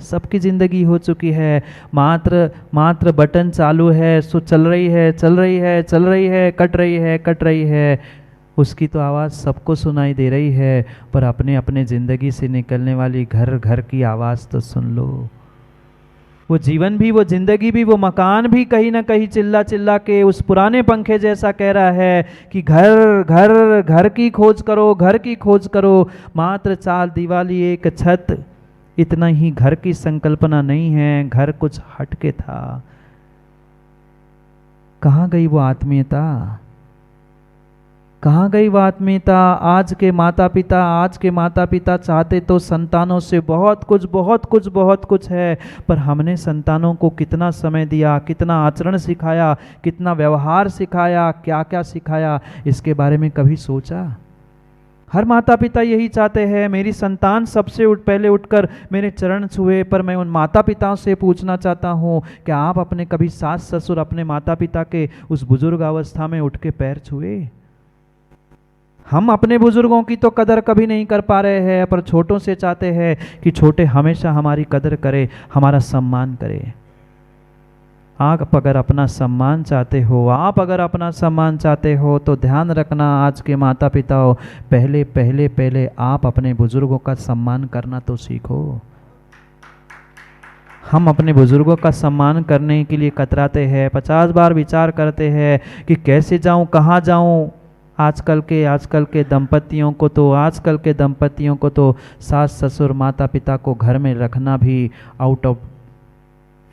सबकी ज़िंदगी हो चुकी है, मात्र मात्र बटन चालू है, सो चल रही है चल रही है चल रही है, कट रही है कट रही है। उसकी तो आवाज़ सबको सुनाई दे रही है, पर अपने अपने ज़िंदगी से निकलने वाली घर घर की आवाज़ तो सुन लो। वो जीवन भी, वो जिंदगी भी, वो मकान भी कहीं ना कहीं चिल्ला चिल्ला के उस पुराने पंखे जैसा कह रहा है कि घर घर घर की खोज करो, घर की खोज करो। मात्र 4 दीवाली एक छत, इतना ही घर की संकल्पना नहीं है, घर कुछ हटके था। कहाँ गई वो आत्मीयता, कहाँ गई वो आत्मीयता? आज के माता पिता चाहते तो संतानों से बहुत कुछ बहुत कुछ बहुत कुछ है, पर हमने संतानों को कितना समय दिया, कितना आचरण सिखाया, कितना व्यवहार सिखाया, क्या क्या सिखाया, इसके बारे में कभी सोचा? हर माता पिता यही चाहते हैं, मेरी संतान सबसे पहले उठकर मेरे चरण छुए। पर मैं उन माता पिताओं से पूछना चाहता हूँ, क्या आप अपने कभी सास ससुर, अपने माता पिता के उस बुजुर्ग अवस्था में उठ के पैर छुए? हम अपने बुजुर्गों की तो कदर कभी नहीं कर पा रहे हैं, पर छोटों से चाहते हैं कि छोटे हमेशा हमारी कदर करें, हमारा सम्मान करें। आप अगर अपना सम्मान चाहते हो, आप अगर अपना सम्मान चाहते हो, तो ध्यान रखना आज के माता पिताओं, पहले पहले पहले आप अपने बुजुर्गों का सम्मान करना तो सीखो। हम अपने बुजुर्गों का सम्मान करने के लिए कतराते हैं, 50 बार विचार करते हैं कि कैसे जाऊं, कहाँ जाऊं। आजकल के दंपतियों को तो सास ससुर माता पिता को घर में रखना भी आउट ऑफ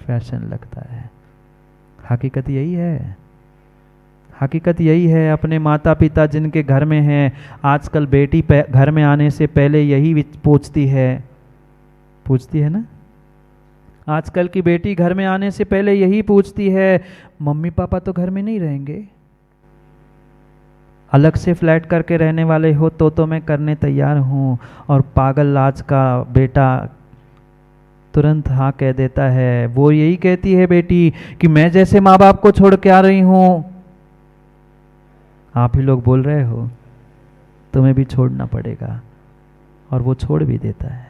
फैशन लगता है। हकीकत यही है, हकीकत यही है। अपने माता पिता जिनके घर में हैं, आजकल बेटी घर में आने से पहले यही पूछती है ना, आजकल की बेटी घर में आने से पहले यही पूछती है, मम्मी पापा तो घर में नहीं रहेंगे? अलग से फ्लैट करके रहने वाले हो तो मैं करने तैयार हूँ। और पागल आज का बेटा तुरंत हाँ कह देता है। वो यही कहती है बेटी कि मैं जैसे माँ बाप को छोड़ के आ रही हूँ। आप ही लोग बोल रहे हो, तुम्हें भी छोड़ना पड़ेगा। और वो छोड़ भी देता है,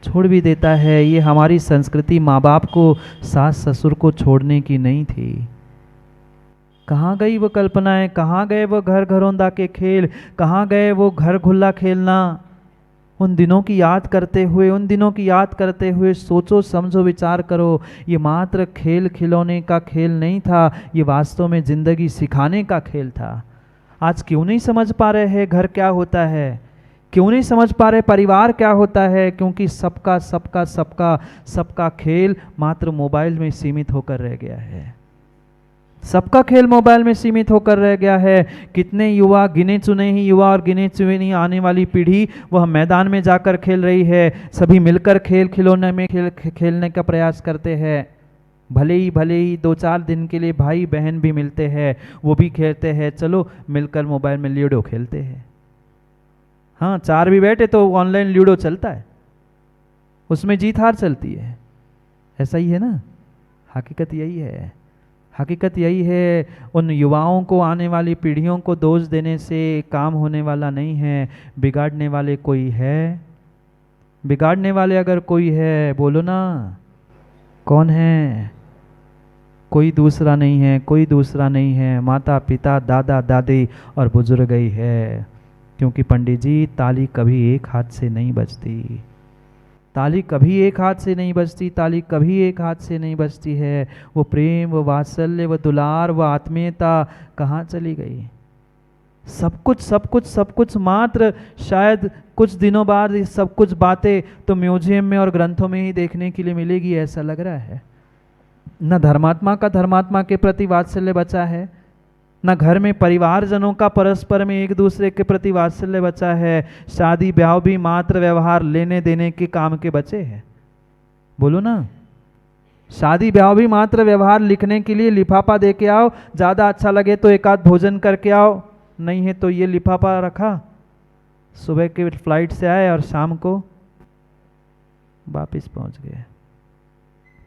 छोड़ भी देता है। ये हमारी संस्कृति माँ बाप को, सास ससुर को छोड़ने की नहीं थी। कहाँ गई वो कल्पनाएं, कहाँ गए वो घर घरौंदा के खेल, कहाँ गए वो घर खुला खेलना? उन दिनों की याद करते हुए सोचो, समझो, विचार करो। ये मात्र खेल खिलौने का खेल नहीं था, ये वास्तव में जिंदगी सिखाने का खेल था। आज क्यों नहीं समझ पा रहे हैं घर क्या होता है, क्यों नहीं समझ पा रहे परिवार क्या होता है? क्योंकि सबका सबका सबका सबका खेल मात्र मोबाइल में सीमित होकर रह गया है। सबका खेल मोबाइल में सीमित होकर रह गया है। कितने युवा, गिने चुने ही युवा और गिने चुने ही आने वाली पीढ़ी वह मैदान में जाकर खेल रही है। सभी मिलकर खेल खिलौने में खेलने का प्रयास करते हैं। भले ही 2-4 दिन के लिए भाई बहन भी मिलते हैं, वो भी खेलते हैं, चलो मिलकर मोबाइल में लूडो खेलते हैं। हाँ, 4 भी बैठे तो ऑनलाइन लूडो चलता है, उसमें जीत हार चलती है। ऐसा ही है ना, हकीकत यही है, हकीकत यही है। उन युवाओं को, आने वाली पीढ़ियों को दोष देने से काम होने वाला नहीं है। बिगाड़ने वाले कोई है? बिगाड़ने वाले अगर कोई है, बोलो ना, कौन है? कोई दूसरा नहीं है, कोई दूसरा नहीं है। माता पिता, दादा दादी और बुजुर्ग ही है। क्योंकि पंडित जी, ताली कभी एक हाथ से नहीं बजती, ताली कभी एक हाथ से नहीं बजती, ताली कभी एक हाथ से नहीं बजती है। वो प्रेम, वो वात्सल्य, वो दुलार, वो आत्मीयता कहाँ चली गई? सब कुछ सब कुछ सब कुछ मात्र शायद कुछ दिनों बाद ये सब कुछ बातें तो म्यूजियम में और ग्रंथों में ही देखने के लिए मिलेगी, ऐसा लग रहा है। न धर्मात्मा का धर्मात्मा के प्रति वात्सल्य बचा है, न घर में परिवारजनों का परस्पर में एक दूसरे के प्रति वात्सल्य बचा है। शादी ब्याह भी मात्र व्यवहार लेने देने के काम के बचे हैं। बोलो ना, शादी ब्याह भी मात्र व्यवहार लिखने के लिए, लिफाफा दे के आओ, ज़्यादा अच्छा लगे तो एक आध भोजन करके आओ, नहीं है तो ये लिफाफा रखा, सुबह के फ्लाइट से आए और शाम को वापिस पहुंच गए।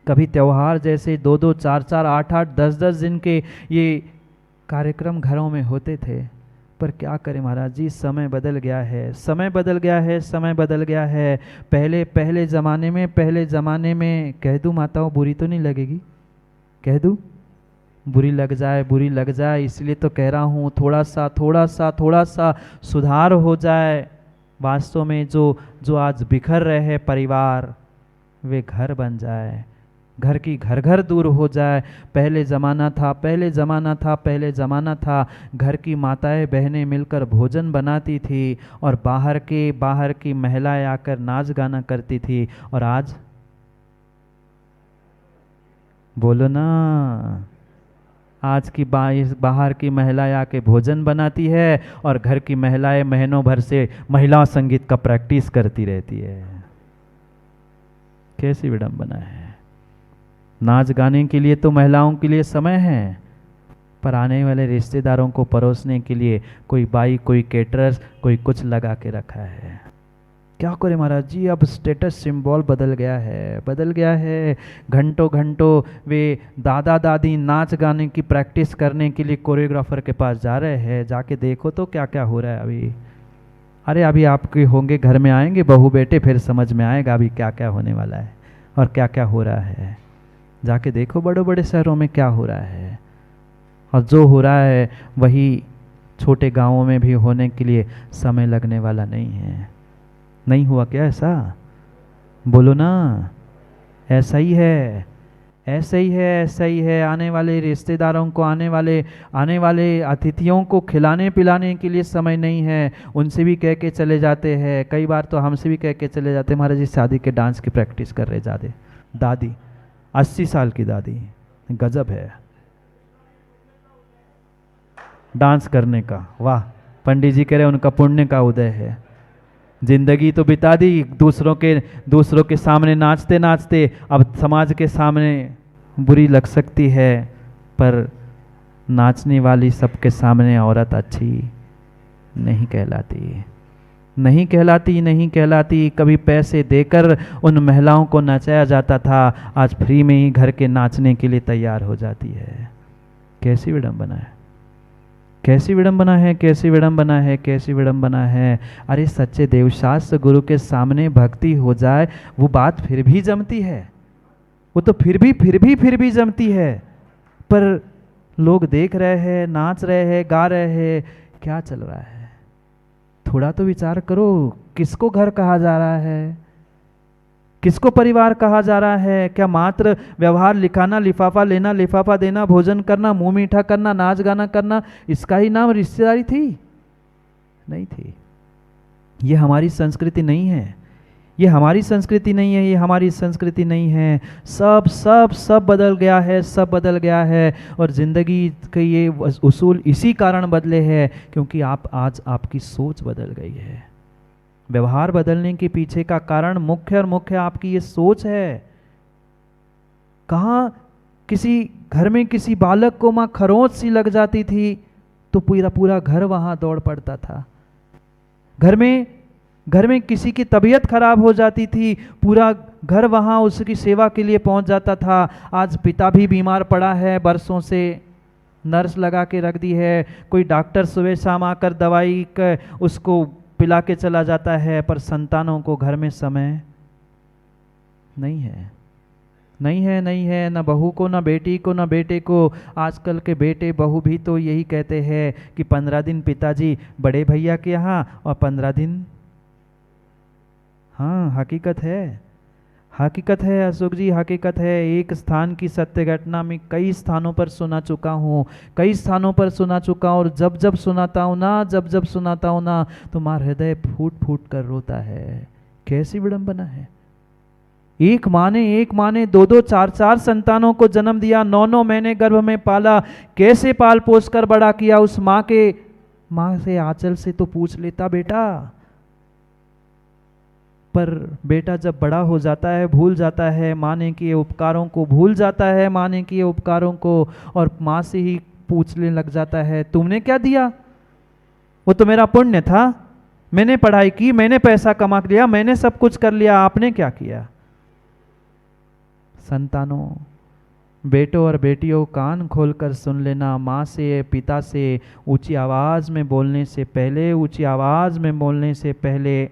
कभी त्योहार जैसे 2-2, 4-4, 8-8, 10-10 दिन के ये कार्यक्रम घरों में होते थे, पर क्या करें महाराज जी, समय बदल गया है, समय बदल गया है, समय बदल गया है। पहले ज़माने में कह दूँ माताओं, बुरी तो नहीं लगेगी? कह दूँ? बुरी लग जाए, इसलिए तो कह रहा हूँ थोड़ा सा सुधार हो जाए। वास्तव में जो आज बिखर रहे हैं परिवार, वे घर बन जाए, घर की घर दूर हो जाए। पहले ज़माना था घर की माताएं बहनें मिलकर भोजन बनाती थी और बाहर की महिलाएं आकर नाच गाना करती थी। और आज बोलो ना, आज की बाहर की महिलाएं आके भोजन बनाती है और घर की महिलाएं महीनों भर से महिला संगीत का प्रैक्टिस करती रहती है। कैसी विडंबना है। नाच गाने के लिए तो महिलाओं के लिए समय है, पर आने वाले रिश्तेदारों को परोसने के लिए कोई बाई, कोई केटरर्स, कोई कुछ लगा के रखा है। क्या करे महाराज जी, अब स्टेटस सिंबल बदल गया है। घंटों वे दादा दादी नाच गाने की प्रैक्टिस करने के लिए कोरियोग्राफर के पास जा रहे हैं। जाके देखो तो क्या क्या हो रहा है अभी। अरे अभी आपके होंगे, घर में आएंगे बहू बेटे, फिर समझ में आएगा अभी क्या क्या होने वाला है और क्या क्या हो रहा है। जाके देखो बड़े बड़े शहरों में क्या हो रहा है। और जो हो रहा है वही छोटे गांवों में भी होने के लिए समय लगने वाला नहीं है। नहीं हुआ क्या ऐसा? बोलो ना, ऐसा ही है। आने वाले रिश्तेदारों को, आने वाले अतिथियों को खिलाने पिलाने के लिए समय नहीं है। उनसे भी कह के चले जाते हैं, कई बार तो हमसे भी कह के चले जाते हैं, महाराज जी शादी के डांस की प्रैक्टिस कर रहे ज़्यादा। दादी 80 साल की दादी, गजब है डांस करने का। वाह, पंडित जी कह रहे उनका पुण्य का उदय है। जिंदगी तो बिता दी दूसरों के सामने नाचते नाचते, अब समाज के सामने बुरी लग सकती है, पर नाचने वाली सबके सामने औरत अच्छी नहीं कहलाती। कभी पैसे देकर उन महिलाओं को नचाया जाता था, आज फ्री में ही घर के नाचने के लिए तैयार हो जाती है। कैसी विडंबना है। अरे सच्चे देवशास्त्र गुरु के सामने भक्ति हो जाए, वो बात फिर भी जमती है, वो तो फिर भी जमती है। पर लोग देख रहे हैं, नाच रहे हैं, गा रहे हैं, क्या चल रहा है? थोड़ा तो विचार करो, किसको घर कहा जा रहा है, किसको परिवार कहा जा रहा है? क्या मात्र व्यवहार, लिखाना, लिफाफा लेना, लिफाफा देना, भोजन करना, मुंह मीठा करना, नाच गाना करना, इसका ही नाम रिश्तेदारी थी? नहीं थी। ये हमारी संस्कृति नहीं है, ये हमारी संस्कृति नहीं है। सब बदल गया है। और जिंदगी के ये उसूल इसी कारण बदले हैं क्योंकि आज आपकी सोच बदल गई है। व्यवहार बदलने के पीछे का कारण मुख्य आपकी ये सोच है। कहाँ किसी घर में किसी बालक को माँ खरोंच सी लग जाती थी तो पूरा घर वहां दौड़ पड़ता था। घर में किसी की तबीयत खराब हो जाती थी, पूरा घर वहां उसकी सेवा के लिए पहुंच जाता था। आज पिता भी बीमार पड़ा है, बरसों से नर्स लगा के रख दी है, कोई डॉक्टर सुबह शाम आकर दवाई उसको पिला के चला जाता है, पर संतानों को घर में समय नहीं है। न बहू को, न बेटी को, न बेटे को। आजकल के बेटे बहू भी तो यही कहते हैं कि 15 दिन पिताजी बड़े भैया के यहाँ और 15 दिन। हाँ, हकीकत है अशोक जी, हकीकत है। एक स्थान की सत्य घटना में कई स्थानों पर सुना चुका हूँ और जब सुनाता हूँ ना तो मार हृदय फूट कर रोता है। कैसी विडंबना है। एक माँ ने 2-2, 4-4 संतानों को जन्म दिया, 9-9 महीने गर्भ में पाला, कैसे पाल पोस कर बड़ा किया। उस माँ से आंचल से तो पूछ लेता बेटा। पर बेटा जब बड़ा हो जाता है, भूल जाता है माँ ने किए उपकारों को, और माँ से ही पूछने लग जाता है तुमने क्या दिया? वो तो मेरा पुण्य था, मैंने पढ़ाई की, मैंने पैसा कमा लिया, मैंने सब कुछ कर लिया, आपने क्या किया? बेटों और बेटियों कान खोलकर सुन लेना, माँ से पिता से ऊंची आवाज़ में बोलने से पहले, ऊंची आवाज़ में बोलने से पहले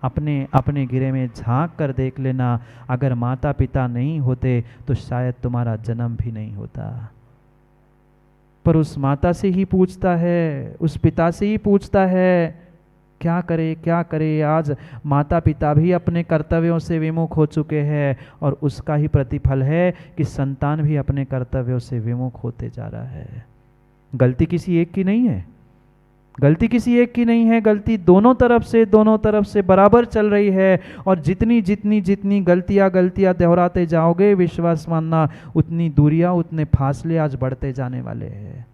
अपने अपने गिरे में झांक कर देख लेना। अगर माता पिता नहीं होते तो शायद तुम्हारा जन्म भी नहीं होता। पर उस माता से ही पूछता है, उस पिता से ही पूछता है, क्या करे क्या करे। आज माता पिता भी अपने कर्तव्यों से विमुख हो चुके हैं और उसका ही प्रतिफल है कि संतान भी अपने कर्तव्यों से विमुख होते जा रहा है। गलती किसी एक की नहीं है, गलती किसी एक की नहीं है, गलती दोनों तरफ से बराबर चल रही है। और जितनी जितनी जितनी गलतियां दोहराते जाओगे, विश्वास मानना उतनी दूरियां, उतने फासले आज बढ़ते जाने वाले हैं।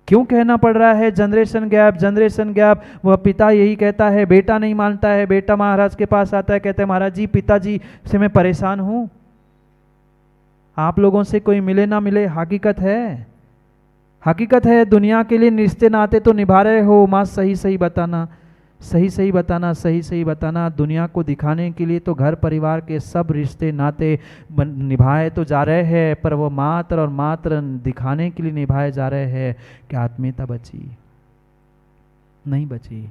क्यों कहना पड़ रहा है जनरेशन गैप, जनरेशन गैप? वह पिता यही कहता है, बेटा नहीं मानता है। बेटा महाराज के पास आता है, कहते हैं महाराज जी पिताजी से मैं परेशान हूं, आप लोगों से कोई मिले ना मिले, हकीकत है, हकीकत है। दुनिया के लिए रिश्ते नाते तो निभा रहे हो, माँ सही सही बताना, सही सही बताना, सही सही बताना। दुनिया को दिखाने के लिए तो घर परिवार के सब रिश्ते नाते निभाए तो जा रहे हैं, पर वो मात्र और मात्र दिखाने के लिए निभाए जा रहे हैं। क्या आत्मीयता बची? नहीं बची।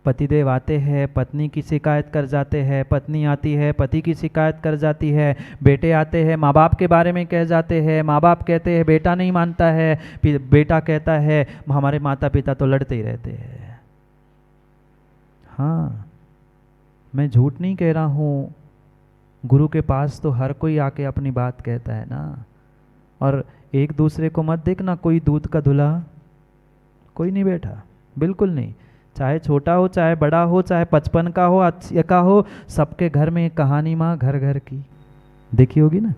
पतिदेव आते हैं, पत्नी की शिकायत कर जाते हैं, पत्नी आती है, पति की शिकायत कर जाती है, बेटे आते हैं, माँ बाप के बारे में कह जाते हैं, माँ बाप कहते हैं बेटा नहीं मानता है, बेटा कहता है हमारे माता पिता तो लड़ते ही रहते हैं। हाँ, मैं झूठ नहीं कह रहा हूँ, गुरु के पास तो हर कोई आके अपनी बात कहता है ना। और एक दूसरे को मत देखना कोई दूध का धुला, कोई नहीं बैठा, बिल्कुल नहीं। चाहे छोटा हो, चाहे बड़ा हो, चाहे 55 का हो, 80 का हो, सबके घर में कहानी माँ घर घर की देखी होगी ना,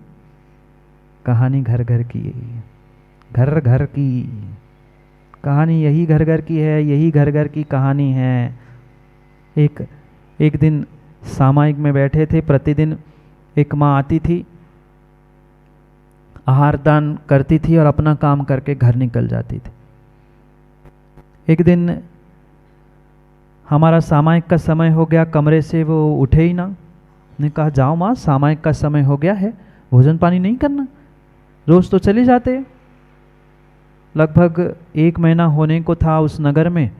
कहानी घर घर की, घर घर की कहानी, यही घर घर की है, यही घर घर की कहानी है। एक दिन सामायिक में बैठे थे, प्रतिदिन एक माँ आती थी, आहार दान करती थी और अपना काम करके घर निकल जाती थी। एक दिन हमारा सामायिक का समय हो गया, कमरे से वो उठे ही ना। ने कहा जाओ माँ, सामायिक का समय हो गया है, भोजन पानी नहीं करना, रोज तो चले जाते। लगभग 1 महीना होने को था उस नगर में।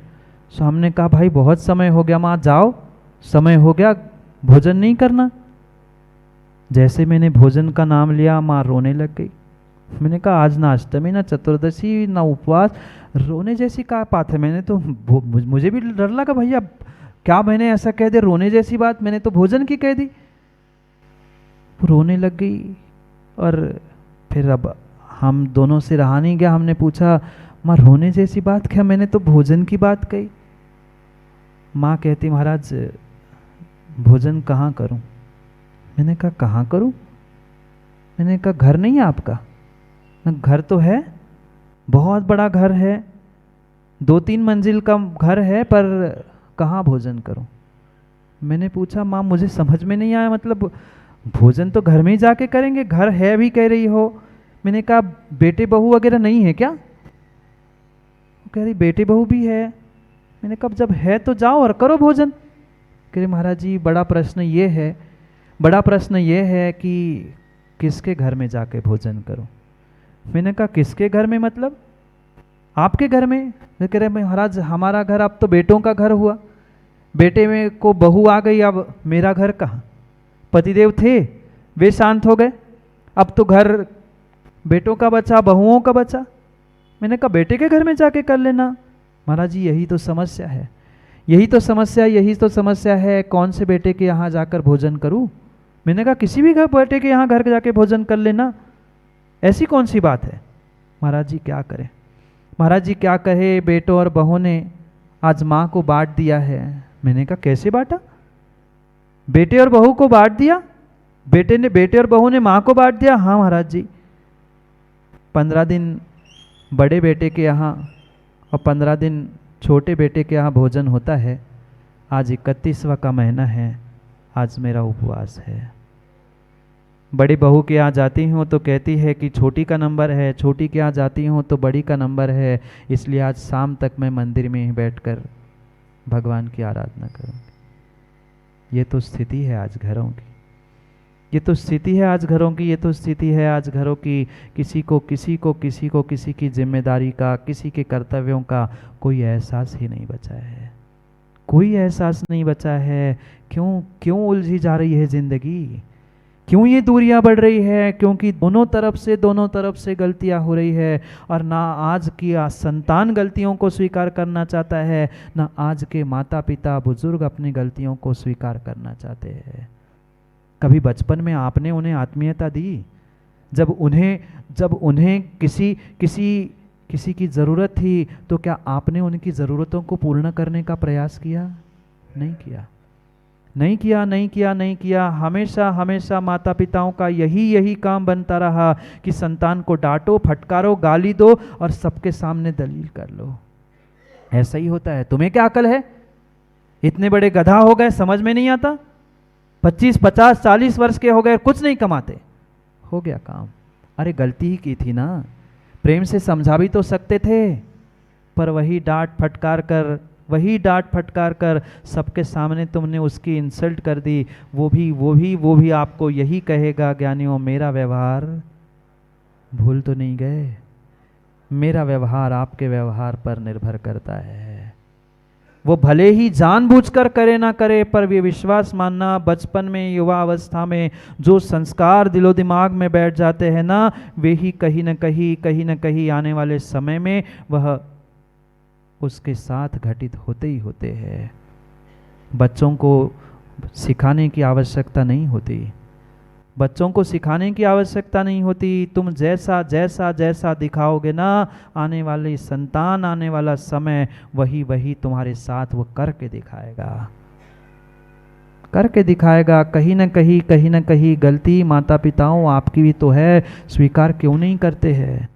सो हमने कहा भाई बहुत समय हो गया माँ, जाओ, समय हो गया, भोजन नहीं करना। जैसे मैंने भोजन का नाम लिया, माँ रोने लग गई। मैंने कहा आज ना अष्टमी, ना चतुर्दशी, ना उपवास, रोने जैसी क्या बात है? मैंने तो मुझे भी डर लगा भैया, क्या मैंने ऐसा कह दिया रोने जैसी बात? मैंने तो भोजन की कह दी। रोने लग गई और फिर अब हम दोनों से रहा नहीं गया, हमने पूछा माँ रोने जैसी बात क्या? मैंने तो भोजन की बात कही। माँ कहती महाराज भोजन कहाँ करूं? मैंने कहा कहाँ करूं? मैंने कहा घर नहीं है आपका? घर तो है, बहुत बड़ा घर है, 2-3 मंजिल का घर है, पर कहाँ भोजन करूं? मैंने पूछा माँ मुझे समझ में नहीं आया, मतलब भोजन तो घर में ही जाके करेंगे, घर है भी कह रही हो। मैंने कहा बेटे बहू वगैरह नहीं है क्या? वो कह रही बेटे बहू भी है। मैंने कहा जब है तो जाओ और करो भोजन। कह रहे महाराज जी बड़ा प्रश्न ये है, बड़ा प्रश्न ये है कि किसके घर में जाके भोजन करूं? मैंने कहा किसके घर में, मतलब आपके घर में? वे कह रहे महाराज हमारा घर अब तो बेटों का घर हुआ, बेटे में को बहू आ गई, अब मेरा घर कहाँ? पतिदेव थे वे शांत हो गए, अब तो घर बेटों का बचा, बहुओं का बचा। मैंने कहा बेटे के घर में जाके कर लेना। महाराज जी यही तो समस्या है, यही तो समस्या, यही तो समस्या है, कौन से बेटे के यहाँ जाकर भोजन करूं? मैंने कहा किसी भी घर बेटे के यहाँ घर जाके भोजन कर लेना, ऐसी कौन सी बात है? महाराज जी क्या करें, महाराज जी क्या कहे, बेटों और बहू ने आज माँ को बांट दिया है। मैंने कहा कैसे बांटा? बेटे और बहू को बांट दिया? बेटे और बहू ने माँ को बांट दिया? हाँ महाराज जी। 15 दिन बड़े बेटे के यहाँ और 15 दिन छोटे बेटे के यहाँ भोजन होता है। आज 31वां का महीना है, आज मेरा उपवास है। बड़ी बहू के यहाँ जाती हूँ तो कहती है कि छोटी का नंबर है, छोटी के यहाँ जाती हूँ तो बड़ी का नंबर है, इसलिए आज शाम तक मैं मंदिर में ही बैठकर भगवान की आराधना करूँगी। ये तो स्थिति है आज घरों की, ये तो स्थिति है आज घरों की, ये तो स्थिति है आज घरों की। किसी की जिम्मेदारी का, किसी के कर्तव्यों का कोई एहसास ही नहीं बचा है, कोई एहसास नहीं बचा है। क्यों क्यों उलझी जा रही है जिंदगी, क्यों ये दूरियां बढ़ रही है? क्योंकि दोनों तरफ से गलतियां हो रही है, और ना आज की संतान गलतियों को स्वीकार करना चाहता है, ना आज के माता पिता बुजुर्ग अपनी गलतियों को स्वीकार करना चाहते हैं। कभी बचपन में आपने उन्हें आत्मीयता दी? जब उन्हें किसी की ज़रूरत थी, तो क्या आपने उनकी ज़रूरतों को पूर्ण करने का प्रयास किया? नहीं किया। हमेशा माता पिताओं का यही काम बनता रहा कि संतान को डांटो, फटकारो, गाली दो और सबके सामने दलील कर लो। ऐसा ही होता है। तुम्हें क्या अकल है? इतने बड़े गधा हो गए, समझ में नहीं आता? 25, 50, 40 वर्ष के हो गए, कुछ नहीं कमाते। हो गया काम। अरे गलती ही की थी ना, प्रेम से समझा भी तो सकते थे, पर वही डांट फटकार कर सबके सामने तुमने उसकी इंसल्ट कर दी। वो भी आपको यही कहेगा, ज्ञानियों मेरा व्यवहार भूल तो नहीं गए? मेरा व्यवहार आपके व्यवहार पर निर्भर करता है। वो भले ही जानबूझकर करे ना करे, पर ये विश्वास मानना, बचपन में, युवा अवस्था में जो संस्कार दिलो दिमाग में बैठ जाते हैं ना, वे ही कहीं न कहीं आने वाले समय में वह उसके साथ घटित होते ही होते हैं। बच्चों को सिखाने की आवश्यकता नहीं होती। तुम जैसा दिखाओगे ना, आने वाली संतान, आने वाला समय वही तुम्हारे साथ वो करके दिखाएगा। कहीं न कहीं गलती माता पिताओं आपकी भी तो है, स्वीकार क्यों नहीं करते हैं?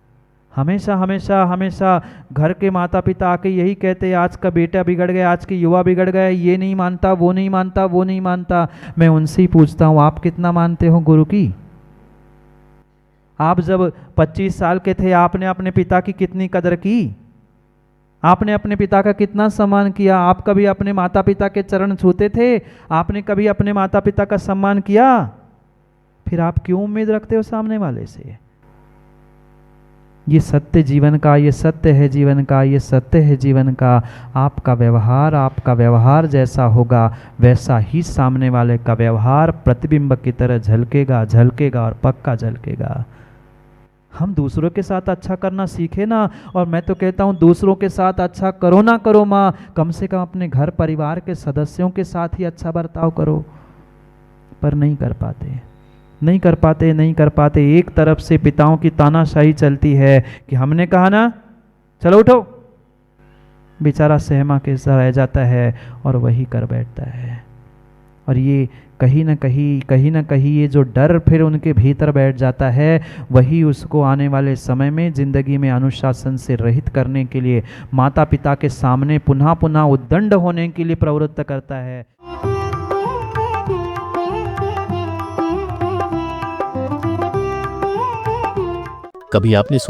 हमेशा घर के माता पिता आके यही कहते हैं, आज का बेटा बिगड़ गया, आज के युवा बिगड़ गए, ये नहीं मानता, वो नहीं मानता। मैं उनसे ही पूछता हूँ, आप कितना मानते हो गुरु की? आप जब 25 साल के थे, आपने अपने पिता की कितनी कदर की? आपने अपने पिता का कितना सम्मान किया? आप कभी अपने माता पिता के चरण छूते थे? आपने कभी अपने माता पिता का सम्मान किया? फिर आप क्यों उम्मीद रखते हो सामने वाले से? ये सत्य है जीवन का। आपका व्यवहार जैसा होगा, वैसा ही सामने वाले का व्यवहार प्रतिबिंब की तरह झलकेगा और पक्का झलकेगा। हम दूसरों के साथ अच्छा करना सीखे ना, और मैं तो कहता हूँ दूसरों के साथ अच्छा करो ना करो माँ, कम से कम अपने घर परिवार के सदस्यों के साथ ही अच्छा बर्ताव करो। पर नहीं कर पाते। एक तरफ से पिताओं की तानाशाही चलती है कि हमने कहा ना, चलो उठो, बेचारा सहमा के सा रह जाता है और वही कर बैठता है। और ये कहीं न कहीं ये जो डर फिर उनके भीतर बैठ जाता है, वही उसको आने वाले समय में जिंदगी में अनुशासन से रहित करने के लिए, माता पिता के सामने पुनः उद्दंड होने के लिए प्रवृत्त करता है। कभी आपने